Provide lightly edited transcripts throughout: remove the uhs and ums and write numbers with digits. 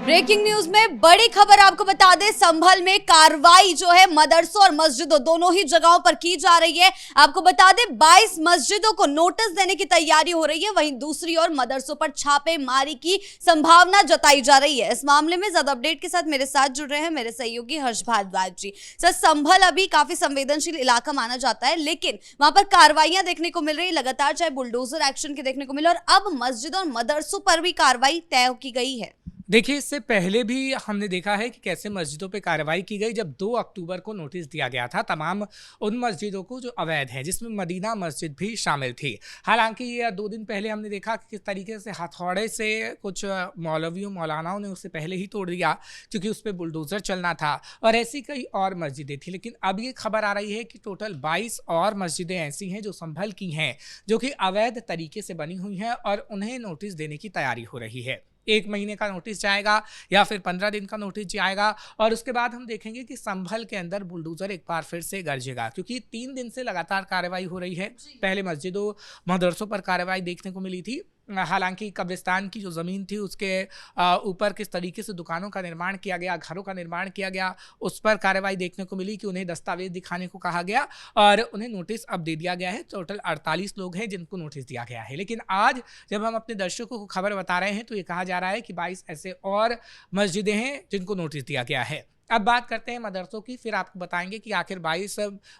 Breaking news में बड़ी खबर आपको बता दें, संभल में कार्रवाई जो है मदरसों और मस्जिदों दोनों ही जगहों पर की जा रही है। आपको बता दें 22 मस्जिदों को नोटिस देने की तैयारी हो रही है, वहीं दूसरी ओर मदरसों पर छापेमारी की संभावना जताई जा रही है। इस मामले में ज्यादा अपडेट के साथ मेरे साथ जुड़ रहे हैं मेरे सहयोगी हर्ष भारद्वाज जी। सर, संभल अभी काफी संवेदनशील इलाका माना जाता है, लेकिन वहां पर कार्रवाइयां देखने को मिल रही लगातार, चाहे बुलडोजर एक्शन के देखने को मिले, और अब मस्जिदों और मदरसों पर भी कार्रवाई तय की गई है। देखिए, इससे पहले भी हमने देखा है कि कैसे मस्जिदों पे कार्रवाई की गई। जब 2 अक्टूबर को नोटिस दिया गया था तमाम उन मस्जिदों को जो अवैध है, जिसमें मदीना मस्जिद भी शामिल थी। हालांकि ये 2 दिन पहले हमने देखा कि किस तरीके से हथौड़े से कुछ मौलवियों मौलानाओं ने उससे पहले ही तोड़ दिया, क्योंकि उस पर बुलडोजर चलना था, और ऐसी कई और मस्जिदें थी। लेकिन अब ये खबर आ रही है कि टोटल 22 और मस्जिदें ऐसी हैं जो संभल की हैं, जो कि अवैध तरीके से बनी हुई हैं, और उन्हें नोटिस देने की तैयारी हो रही है। 1 महीने का नोटिस जाएगा या फिर 15 दिन का नोटिस जाएगा, और उसके बाद हम देखेंगे कि संभल के अंदर बुलडोजर एक बार फिर से गरजेगा, क्योंकि 3 दिन से लगातार कार्रवाई हो रही है। पहले मस्जिदों मदरसों पर कार्रवाई देखने को मिली थी। हालांकि कब्रिस्तान की जो ज़मीन थी उसके ऊपर किस तरीके से दुकानों का निर्माण किया गया, घरों का निर्माण किया गया, उस पर कार्रवाई देखने को मिली कि उन्हें दस्तावेज दिखाने को कहा गया और उन्हें नोटिस अब दे दिया गया है। टोटल 48 लोग हैं जिनको नोटिस दिया गया है। लेकिन आज जब हम अपने दर्शकों को खबर बता रहे हैं तो ये कहा जा रहा है कि 22 ऐसे और मस्जिदें हैं जिनको नोटिस दिया गया है। अब बात करते हैं मदरसों की, फिर आपको बताएंगे कि आखिर 22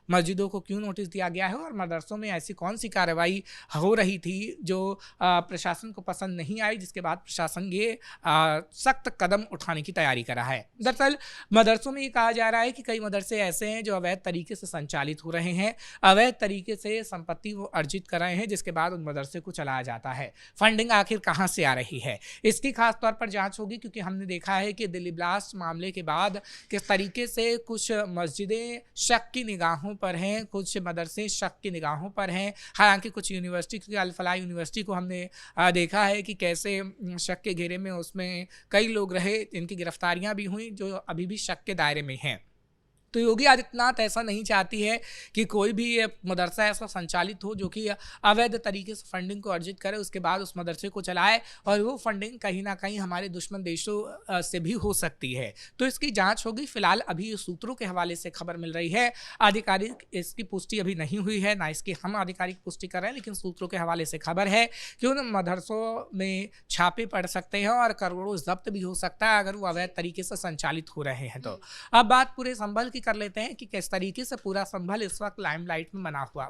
मस्जिदों को क्यों नोटिस दिया गया है और मदरसों में ऐसी कौन सी कार्रवाई हो रही थी जो प्रशासन को पसंद नहीं आई, जिसके बाद प्रशासन ये सख्त कदम उठाने की तैयारी कर रहा है। दरअसल मदरसों में ये कहा जा रहा है कि कई मदरसे ऐसे हैं जो अवैध तरीके से संचालित हो रहे हैं, अवैध तरीके से संपत्ति वो अर्जित कर रहे हैं, जिसके बाद उन मदरसे को चलाया जाता है। फंडिंग आखिर कहाँ से आ रही है, इसकी खास तौर पर जाँच होगी, क्योंकि हमने देखा है कि दिल्ली ब्लास्ट मामले के बाद किस तरीके से कुछ मस्जिदें शक की निगाहों पर हैं, कुछ मदरसे शक की निगाहों पर हैं। हालांकि कुछ यूनिवर्सिटी, क्योंकि अल फलाह यूनिवर्सिटी को हमने देखा है कि कैसे शक के घेरे में उसमें कई लोग रहे, इनकी गिरफ्तारियां भी हुई जो अभी भी शक के दायरे में हैं। तो योगी आदित्यनाथ ऐसा नहीं चाहती है कि कोई भी मदरसा ऐसा संचालित हो जो कि अवैध तरीके से फंडिंग को अर्जित करे, उसके बाद उस मदरसे को चलाए, और वो फंडिंग कहीं ना कहीं हमारे दुश्मन देशों से भी हो सकती है। तो इसकी जांच होगी। फिलहाल अभी सूत्रों के हवाले से खबर मिल रही है, आधिकारिक इसकी पुष्टि अभी नहीं हुई है, ना इसकी हम आधिकारिक पुष्टि कर रहे हैं, लेकिन सूत्रों के हवाले से खबर है कि उन मदरसों में छापे पड़ सकते हैं और करोड़ों जब्त भी हो सकता है अगर वो अवैध तरीके से संचालित हो रहे हैं। तो अब बात पूरे संभल कर लेते हैं कि किस तरीके से पूरा संभल इस वक्त लाइमलाइट में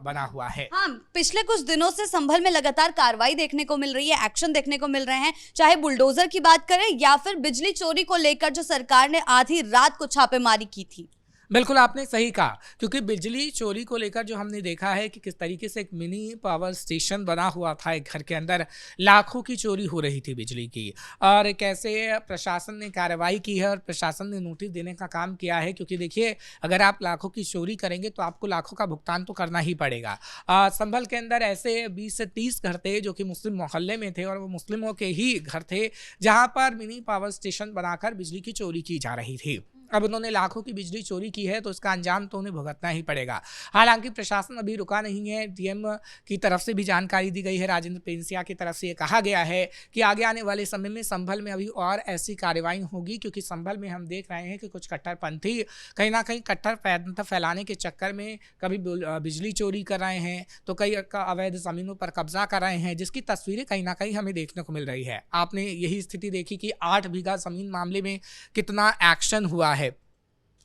बना हुआ है। हाँ, पिछले कुछ दिनों से संभल में लगातार कार्रवाई देखने को मिल रही है, एक्शन देखने को मिल रहे हैं, चाहे बुलडोजर की बात करें या फिर बिजली चोरी को लेकर जो सरकार ने आधी रात को छापेमारी की थी। बिल्कुल आपने सही कहा, क्योंकि बिजली चोरी को लेकर जो हमने देखा है कि किस तरीके से एक मिनी पावर स्टेशन बना हुआ था, एक घर के अंदर लाखों की चोरी हो रही थी बिजली की, और कैसे प्रशासन ने कार्रवाई की है और प्रशासन ने नोटिस देने का काम किया है। क्योंकि देखिए, अगर आप लाखों की चोरी करेंगे तो आपको लाखों का भुगतान तो करना ही पड़ेगा। संभल के अंदर ऐसे 20 से 30 घर थे जो कि मुस्लिम मोहल्ले में थे, और वो मुस्लिमों के ही घर थे जहाँ पर मिनी पावर स्टेशन बनाकर बिजली की चोरी की जा रही थी। अब उन्होंने लाखों की बिजली चोरी की है तो इसका अंजाम तो उन्हें भुगतना ही पड़ेगा। हालांकि प्रशासन अभी रुका नहीं है। डीएम की तरफ से भी जानकारी दी गई है, राजेंद्र पेंसिया की तरफ से ये कहा गया है कि आगे आने वाले समय में संभल में अभी और ऐसी कार्रवाई होगी, क्योंकि संभल में हम देख रहे हैं कि कुछ कट्टरपंथी कहीं ना कहीं कट्टर फैलाने के चक्कर में कभी बिजली चोरी कर रहे हैं तो कई अवैध ज़मीनों पर कब्जा कर रहे हैं, जिसकी तस्वीरें कहीं ना कहीं हमें देखने को मिल रही है। आपने यही स्थिति देखी कि 8 बीघा ज़मीन मामले में कितना एक्शन हुआ है।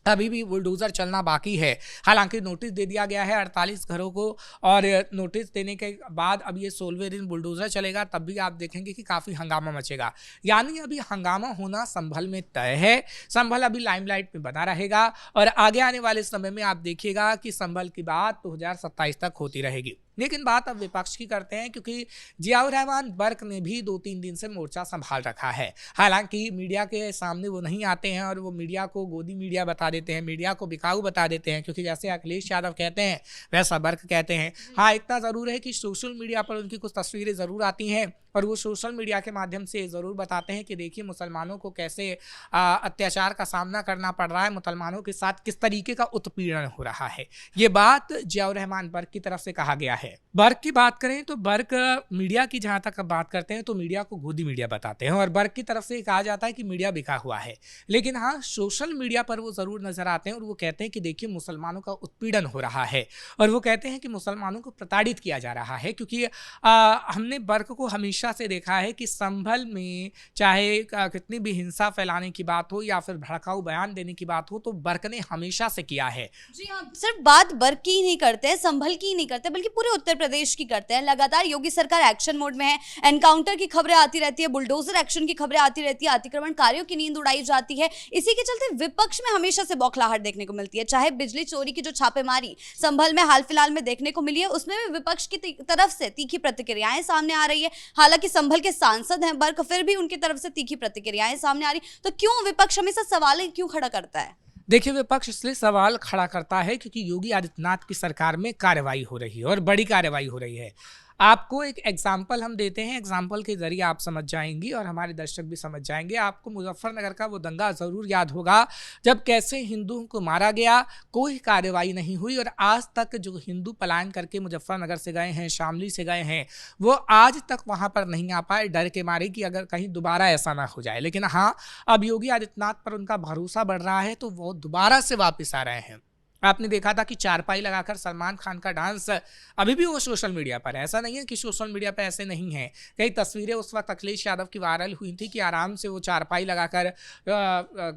अभी भी बुलडोजर चलना बाकी है। हालांकि नोटिस दे दिया गया है 48 घरों को, और नोटिस देने के बाद अब ये 16वें दिन बुलडोजर चलेगा, तब भी आप देखेंगे कि काफ़ी हंगामा मचेगा। यानी अभी हंगामा होना संभल में तय है। संभल अभी लाइमलाइट में बना रहेगा, और आगे आने वाले समय में आप देखिएगा कि संभल की बात 2027 तक होती रहेगी। लेकिन बात अब विपक्ष की करते हैं, क्योंकि जियाउर रहमान बर्क ने भी 2-3 दिन से मोर्चा संभाल रखा है। हालांकि मीडिया के सामने वो नहीं आते हैं और वो मीडिया को गोदी मीडिया बता देते हैं, मीडिया को बिकाऊ बता देते हैं, क्योंकि जैसे अखिलेश यादव कहते हैं वैसा बर्क कहते हैं। हाँ, इतना ज़रूर है कि सोशल मीडिया पर उनकी कुछ तस्वीरें ज़रूर आती हैं और वो सोशल मीडिया के माध्यम से ज़रूर बताते हैं कि देखिए मुसलमानों को कैसे अत्याचार का सामना करना पड़ रहा है, मुसलमानों के साथ किस तरीके का उत्पीड़न हो रहा है। ये बात जियाउर रहमान बर्क की तरफ से कहा गया है। बर्क की बात करें तो बर्क मीडिया की जहाँ तक बात करते हैं तो मीडिया को गोदी मीडिया बताते हैं और बर्क की तरफ से कहा जाता है कि मीडिया बिका हुआ है। लेकिन हाँ, सोशल मीडिया पर वो ज़रूर नजर आते हैं और वो कहते हैं कि देखिए मुसलमानों का उत्पीड़न हो रहा है और वो कहते हैं कि मुसलमानों को प्रताड़ित किया जा रहा है। क्योंकि हमने बर्क को हमेशा से देखा है कि संभल में चाहे कितनी भी हिंसा फैलाने की बात हो या फिर भड़काऊ बयान देने की बात हो तो बर्क ने हमेशा से किया है। जी हाँ, सिर्फ बात बर्क की ही नहीं करते हैं, संभल की ही नहीं करते, बल्कि पूरे उत्तर प्रदेश की करते हैं। लगातार योगी सरकार एक्शन मोड में है, एनकाउंटर की खबरें आती रहती है, बुलडोजर एक्शन की खबरें आती रहती है, अतिक्रमणकारियों की नींद उड़ाई जाती है। इसी के चलते विपक्ष में हमेशा से बौखलाहट देखने को मिलती है। चाहे बिजली चोरी की जो छापेमारी संभल में हाल फिलहाल में देखने को मिली है, उसमें भी विपक्ष की तरफ से तीखी प्रतिक्रियाएं सामने आ रही है। हालांकि संभल के सांसद हैं बर्क, फिर भी उनकी तरफ से तीखी प्रतिक्रियाएं सामने आ रही। तो क्यों विपक्ष हमेशा सवाल क्यों खड़ा करता है? देखिए, विपक्ष इसलिए सवाल खड़ा करता है क्योंकि योगी आदित्यनाथ की सरकार में कार्रवाई हो रही है और बड़ी कार्रवाई हो रही है। आपको एक एग्जाम्पल हम देते हैं, एग्जाम्पल के जरिए आप समझ जाएंगी और हमारे दर्शक भी समझ जाएंगे। आपको मुजफ्फरनगर का वो दंगा ज़रूर याद होगा जब कैसे हिंदुओं को मारा गया, कोई कार्रवाई नहीं हुई और आज तक जो हिंदू पलायन करके मुजफ्फरनगर से गए हैं, शामली से गए हैं, वो आज तक वहाँ पर नहीं आ पाए, डर के मारे कि अगर कहीं दोबारा ऐसा ना हो जाए। लेकिन हाँ, अब योगी आदित्यनाथ पर उनका भरोसा बढ़ रहा है तो वो दोबारा से वापस आ रहे हैं। आपने देखा था कि चारपाई लगाकर सलमान खान का डांस अभी भी वो सोशल मीडिया पर है। ऐसा नहीं है कि सोशल मीडिया पर ऐसे नहीं है। कई तस्वीरें उस वक्त अखिलेश यादव की वायरल हुई थी कि आराम से वो चारपाई लगाकर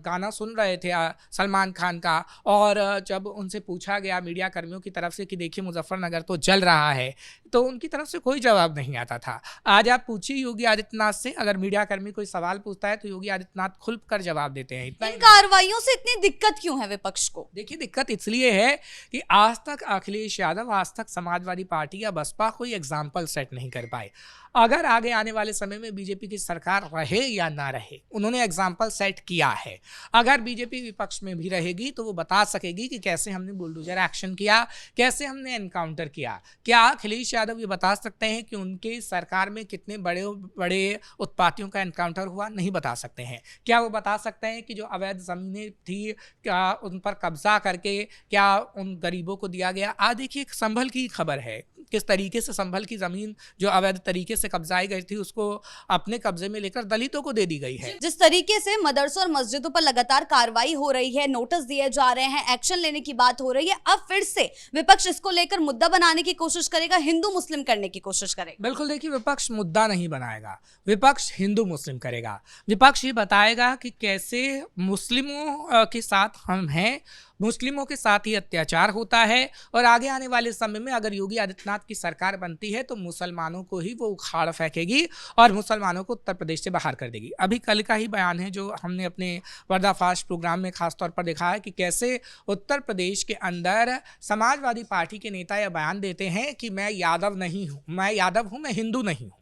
गाना सुन रहे थे सलमान खान का। और जब उनसे पूछा गया मीडिया कर्मियों की तरफ से कि देखिए मुजफ्फरनगर तो जल रहा है, तो उनकी तरफ से कोई जवाब नहीं आता था। आज आप पूछिए योगी आदित्यनाथ से, अगर मीडिया कर्मी कोई सवाल पूछता है तो योगी आदित्यनाथ खुलकर जवाब देते हैं। इन कार्रवाइयों से इतनी दिक्कत क्यों है विपक्ष को? देखिए, दिक्कत इसलिए है कि आज तक अखिलेश यादव, आज तक समाजवादी पार्टी या बसपा कोई एग्जाम्पल सेट नहीं कर पाए। अगर आगे आने वाले समय में बीजेपी की सरकार रहे या ना रहे, उन्होंने एग्जाम्पल सेट किया है। अगर बीजेपी विपक्ष में भी रहेगी तो वो बता सकेगी कि कैसे हमने बुलडोजर एक्शन किया, कैसे हमने एनकाउंटर किया। क्या अखिलेश यादव ये बता सकते हैं कि उनके सरकार में कितने बड़े बड़े उत्पातियों का एनकाउंटर हुआ? नहीं बता सकते हैं। क्या वो बता सकते हैं कि जो अवैध ज़मीनें थी क्या उन पर कब्जा करके क्या उन गरीबों को दिया गया? आज देखिए, संभल की खबर है किस तरीके से संभल की ज़मीन जो अवैध तरीके से कब्जाई गई थी उसको अपने कब्जे में लेकर दलितों को दे दी गई है। जिस तरीके से मदरसों और मस्जिदों पर लगातार कार्रवाई हो रही है, नोटिस दिए जा रहे हैं, एक्शन लेने की बात हो रही है, अब फिर से विपक्ष इसको लेकर मुद्दा बनाने की कोशिश करेगा, हिंदू मुस्लिम करने की कोशिश करेगा। बिल्कुल, देखिए, विपक्ष मुद्दा नहीं बनाएगा, विपक्ष हिंदू मुस्लिम करेगा। विपक्ष ये बताएगा कि कैसे मुस्लिमों के साथ हम हैं, मुस्लिमों के साथ ही अत्याचार होता है और आगे आने वाले समय में अगर योगी आदित्यनाथ की सरकार बनती है तो मुसलमानों को ही वो उखाड़ फेंकेगी और मुसलमानों को उत्तर प्रदेश से बाहर कर देगी। अभी कल का ही बयान है जो हमने अपने पर्दाफाश प्रोग्राम में खास तौर पर देखा है कि कैसे उत्तर प्रदेश के अंदर समाजवादी पार्टी के नेता यह बयान देते हैं कि मैं यादव नहीं हूँ, मैं यादव हूँ, मैं हिंदू नहीं हूँ।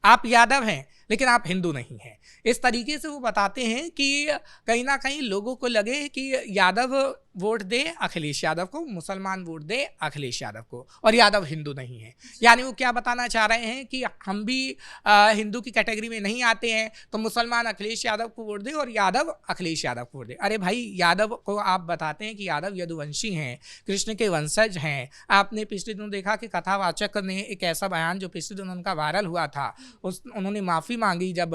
आप यादव हैं लेकिन आप हिंदू नहीं हैं। इस तरीके से वो बताते हैं कि कहीं ना कहीं लोगों को लगे कि यादव वोट दे अखिलेश यादव को, मुसलमान वोट दे अखिलेश यादव को, और यादव हिंदू नहीं है। यानी वो क्या बताना चाह रहे हैं कि हम भी हिंदू की कैटेगरी में नहीं आते हैं, तो मुसलमान अखिलेश यादव को वोट दे और यादव अखिलेश यादव को वोट दे। अरे भाई, यादव को आप बताते हैं कि यादव यदुवंशी हैं, कृष्ण के वंशज हैं। आपने पिछले दिनों देखा कि कथावाचक ने एक ऐसा बयान जो पिछले दिनों उनका वायरल हुआ था, उन्होंने माफ़ी मांगी जब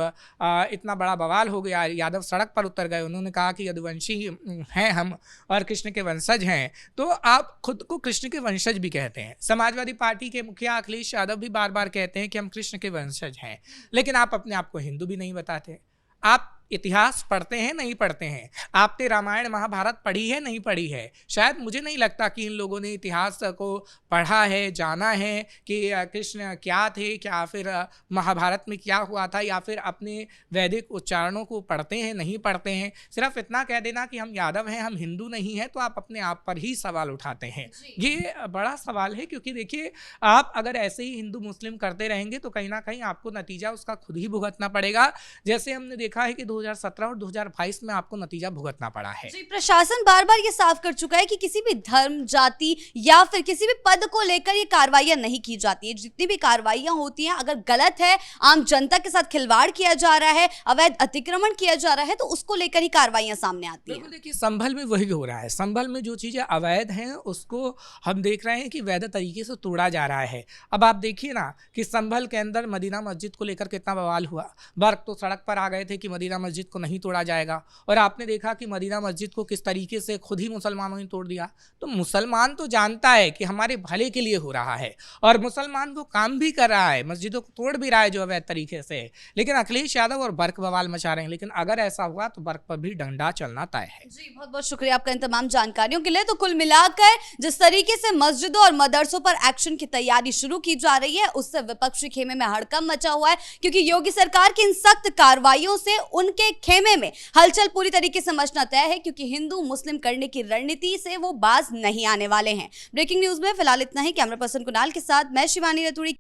इतना बड़ा बवाल हो गया, यादव सड़क पर उतर गए। उन्होंने कहा कि यदुवंशी हैं हम और कृष्ण के वंशज हैं। तो आप खुद को कृष्ण के वंशज भी कहते हैं। समाजवादी पार्टी के मुखिया अखिलेश यादव भी बार बार कहते हैं कि हम कृष्ण के वंशज हैं, लेकिन आप अपने आप को हिंदू भी नहीं बताते। आप इतिहास पढ़ते हैं नहीं पढ़ते हैं? आपने रामायण महाभारत पढ़ी है नहीं पढ़ी है? शायद मुझे नहीं लगता कि इन लोगों ने इतिहास को पढ़ा है, जाना है कि कृष्ण क्या थे, क्या फिर महाभारत में क्या हुआ था, या फिर अपने वैदिक उच्चारणों को पढ़ते हैं नहीं पढ़ते हैं। सिर्फ इतना कह देना कि हम यादव हैं, हम हिंदू नहीं हैं, तो आप अपने आप पर ही सवाल उठाते हैं। ये बड़ा सवाल है, क्योंकि देखिए, आप अगर ऐसे ही हिंदू मुस्लिम करते रहेंगे तो कहीं ना कहीं आपको नतीजा उसका खुद ही भुगतना पड़ेगा। जैसे हमने देखा है कि 2017 और 2022 में आपको नतीजा भुगतना पड़ा है। जी, प्रशासन बार बार ये साफ कर चुका है कि किसी भी धर्म, जाति या फिर किसी भी पद को लेकर ये कार्रवाइयां नहीं की जाती है। जितनी भी कार्रवाइयां होती हैं, अगर गलत है, आम जनता के साथ खिलवाड़ किया जा रहा है, अवैध अतिक्रमण किया जा रहा है, तो उसको लेकर ही कार्रवाइयां सामने आती हैं। देखिए, संभल में वही हो रहा है। संभल में जो चीजें अवैध हैं उसको हम देख रहे हैं कि वैध तरीके से तोड़ा जा रहा है। अब आप देखिए ना कि संभल के अंदर मदीना मस्जिद को लेकर कितना बवाल हुआ। वर्ग तो सड़क पर आ गए थे कि मदीना मस्जिद को नहीं तोड़ा जाएगा, और आपने देखा कि मदीना मस्जिद को किस तरीके से खुद ही मुसलमानों ने तोड़ दिया। तो मुसलमान तो जानता है कि हमारे भले के लिए हो रहा है, और मुसलमान वो काम भी कर रहा है, मस्जिदों को तोड़ भी रहा है जो अवैध तरीके से, लेकिन अखिलेश यादव और बर्क बवाल मचा रहे हैं। लेकिन अगर ऐसा हुआ तो बर्क पर भी डंडा चलना तय है। जी, बहुत बहुत शुक्रिया आपका इन तमाम जानकारियों के लिए। तो कुल मिलाकर जिस तरीके से मस्जिदों और मदरसों पर एक्शन की तैयारी शुरू की जा रही है, उससे विपक्षी खेमे में हड़कंप मचा हुआ है, क्योंकि योगी सरकार की इन सख्त कार्रवाइयों से उनके खेमे में हलचल पूरी तरीके से मचना तय है, क्योंकि हिंदू मुस्लिम करने की रणनीति से वो बाज नहीं आने वाले हैं। ब्रेकिंग न्यूज में फिलहाल इतना ही। कैमरा पर्सन कुणाल के साथ मैं शिवानी रतूड़ी।